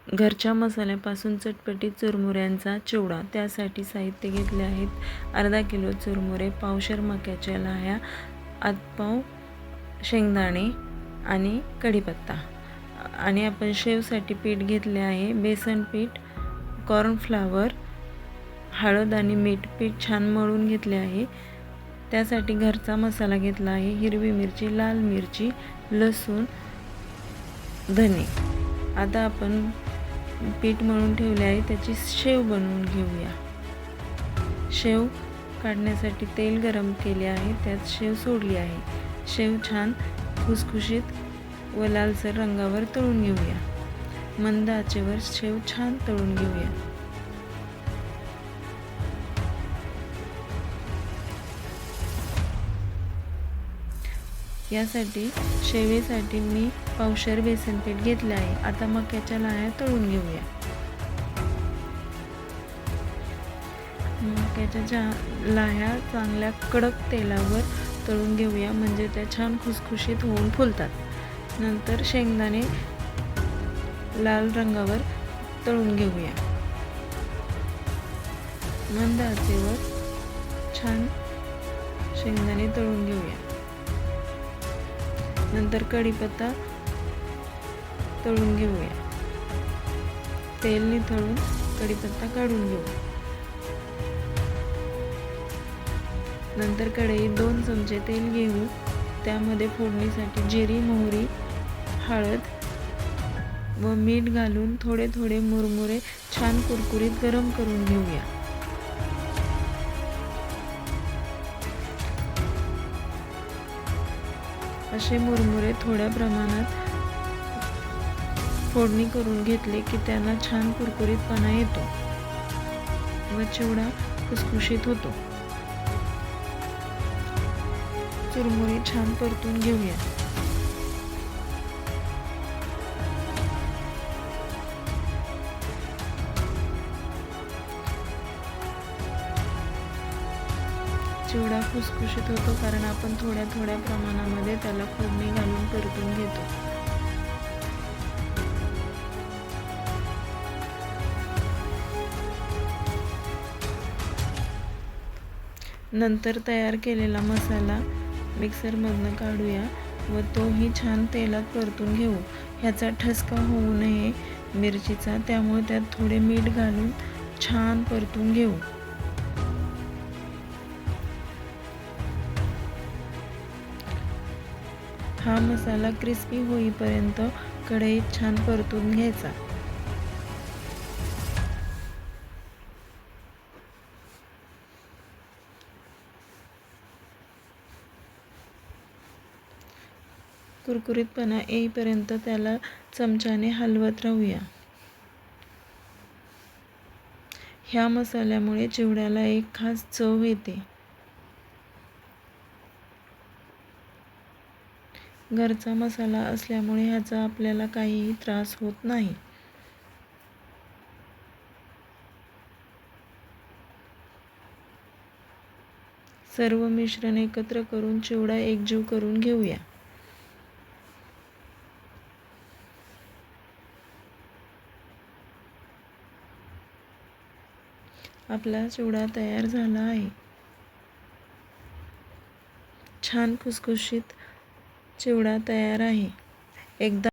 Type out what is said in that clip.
घरच्या मसाल्यापासून चटपटीत चुरमुऱ्यांचा चिवडा. त्यासाठी साहित्य घेतले आहेत: अर्धा किलो चुरमुरे, पावशेर मक्याच्या लाह्या, आतपाव शेंगदाणे आणि कढीपत्ता. आणि आपण शेवसाठी पीठ घेतले आहे: बेसन पीठ, कॉर्नफ्लावर, हळद आणि मीठ. पीठ छान मळून घेतले आहे. त्यासाठी घरचा मसाला घेतला आहे: हिरवी मिरची, लाल मिरची, लसूण, धने. आता आपण पीठ मळून ठेवले आहे, त्याची शेव बनवून घेऊया. शेव काढण्यासाठी तेल गरम केले आहे, त्यात शेव सोडली आहे. शेव छान खुसखुशीत व लालसर रंगावर तळून घेऊया. मंद आचेवर शेव छान तळून घेऊया. यासाठी शेवेसाठी मी पावशेर बेसन पीठ घेतले आहे. आता मक्याच्या लाह्या तळून घेऊया. मक्याच्या लाह्या चांगल्या कडक तेलावर तळून घेऊया, म्हणजे त्या छान खुसखुशीत होऊन फुलतात. नंतर शेंगदाणे लाल रंगावर तळून घेऊया. मंद आचेवर छान शेंगदाणे तळून घेऊया. नंतर कढीपत्ता तळून घेऊया. तेल निथळून कढीपत्ता काढून घेऊ. नंतर कढईत 2 चमचे तेल घेऊ. त्यामध्ये फोडणीसाठी जिरी, मोहरी, हळद व मीठ घालून थोडे थोडे मुरमुरे छान कुरकुरीत गरम करून घेऊया. असे मुरमुरे थोड्या प्रमाणात फोडणी करून घेतले की त्यांना छान कुरकुरीतपणा येतो व चिवडा खुसखुशीत होतो. चुरमुरे छान परतून घेऊया. चिवडा खुसखुशीत होतो कारण आपण थोड्या थोड्या प्रमाणामध्ये त्याला फोडणी घालून परतून घेतो. नंतर तयार केलेला मसाला मिक्सरमधनं काढूया व तोही छान तेलात परतून घेऊ. ह्याचा ठसका होऊ नये मिरचीचा, त्यामुळे त्यात थोडे मीठ घालून छान परतून घेऊ. हा मसाला क्रिस्पी होईपर्यंत कढईत छान परतून घ्यायचा. कुरकुरीतपणा येईपर्यंत त्याला चमच्याने हलवत राहूया. ह्या मसाल्यामुळे चिवड्याला एक खास चव येते. घरचा मसाला असल्यामुळे ह्याचा आपल्याला काहीही त्रास होत नाही. सर्व मिश्रण एकत्र करून चिवडा एकजीव करून घेऊया. आपला चिवडा तयार झाला आहे. छान खुसखुशीत चिवडा तयार आहे. एकदा